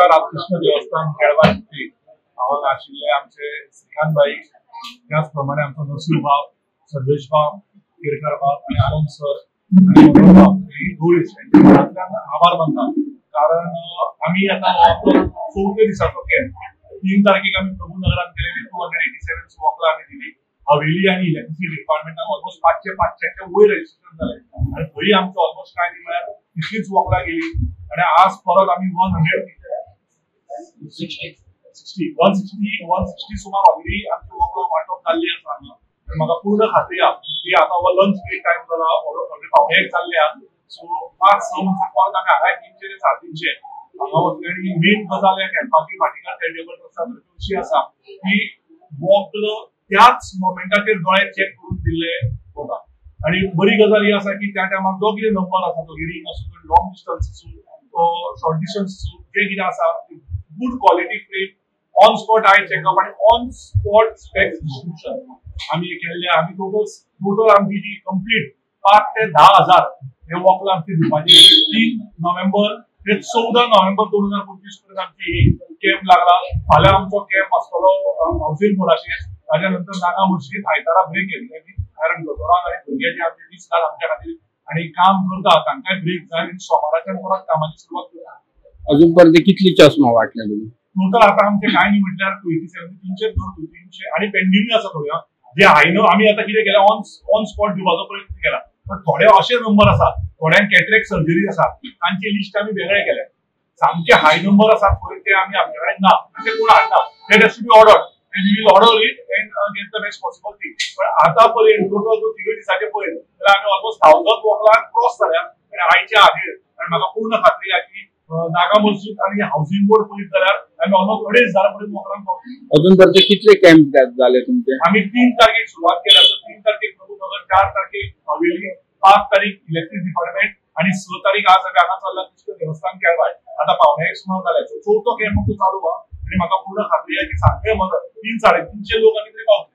राजा रामकृष्ण देवस्थान केळवा येथे हांगा आशिल्ले आमचे श्रीकांत भाई, त्याचप्रमाणे आमचो नरसिंह भाव, सर्वेश भाव, केरकर भाव आणि आनंद सर आणि मनोहर भाव ही गोळीच यांच्यातल्यान आभार मानता. कारण आम्ही आता चौथे दिसाचो कॅम्प 3 तारखेक आम्ही प्रभूनगरात केलेली 287 वॉकला आम्ही दिली. हवेली आणि इलेक्ट्रिसिटी डिपार्टमेंटान ऑलमोस्ट 500च्या वयर रजिस्ट्रेशन झाले आणि थंय आमचो ऑलमोस्ट काय नाही म्हळ्यार तितलीच वॉकला गेली आणि आज परत आम्ही 160 सुमार ऑलरेडी आमची वॉकला वाटप जाल्ली आसा हांगा. म्हाका पूर्ण खात्री आसा की आता लंच ब्रेक टाइम जाला ऑलरेडी पावणे 1 जाल्ले आसा. सो 5-6 म्हणसर परत आम्ही हांगा 300 ते 350 हांगा वतले आणि मेन गजाल ह्या कॅम्पाची भाटीकार चॅरिटेबल ट्रस्टा तर्फे अशी आसा की वॉकल त्याच मोमेंटाचेर दोळे चेक करून दिल्ले वता आणि बरी गजाल ही आसा की त्या टायमार जो कितें नंबर आसा तो रिडींग आसूं लॉंग डिस्टन्स आसूं शॉर्ट डिस्टन्स आसूं जे कितें आसा good quality frame on spot I checkup आणि ऑन स्पॉट स्पेक्स डिस्ट्रिब्युशन आम्ही केल्ले. आम्ही टोटल आमची जी कंप्लीट 5 ते 10,000 हे वॉकला आमची दिवपाची 3 नोव्हेंबर ते 14 नोव्हेंबर 2025 पर्यंत आमची कॅम्प लागला. फाल्यां आमचो कॅम्प आसतलो हाऊसिंग बोर्डाचेर, ताज्यानंतर नागा मस्जिद आयतारा ब्रेक केल्ली कारण दोतोराक आणि भुरग्याचे आमचे दिसतात आमच्या खातीर आणि काम करता तांकांय ब्रेक जाय आणि सोमाराच्यान परत कामाची सुरवात करता. अजूनपर्यंत कितली चष्मा वाटले तुम्ही? टोटल आता आमचे काय नाही म्हटल्यार 300 आणि पेंडिंग आसा थोड्या जे हायनो आम्ही आता कितें केला ऑन स्पॉट दिवपाचो प्रयत्न केला. पण थोडे असे नंबर आसा थोड्यांक कॅटरेक्ट सर्जरी आसा तांची लिस्ट आम्ही वेगळे केल्या. सामके हाय नंबर आसा पळय ते आम्ही आमचे कडेन ना ते कोण हाडना that has to be ordered and we will order it and get the best possible thing. पण आतापर्यंत टोटल जो 3 दिसाचे पळयत जाल्यार आमी ऑलमोस्ट 1000 वॉकला क्रॉस जाल्या आणि आयच्या आधीर आणि म्हाका पूर्ण खात्री आसा की नागा मस्जिद आणि हाऊसिंग बोर्ड पळयत जाल्यार आमी ऑलमोस्ट 2,500 पर्यंत वॉकलांक पावतली. अजूनपर्यंत कितले कॅम्प झाले तुमचे? आम्ही 3 तारखेक सुरुवात केल्या. 3 तारखेक प्रभूनगर, 4 तारखेक हवेली, 5 तारीख इलेक्ट्रिक डिपार्टमेंट आणि 6 तारीख आज आम्ही हांगा चालला कृष्ण देवस्थान केळवा. आता पावणे 1 सुमार जाल्या. चवथो कॅम्प चालू आहा आणि म्हाका पूर्ण खात्री आहे की सांगले मदत 3-350 लोक आमी तरी पावतले.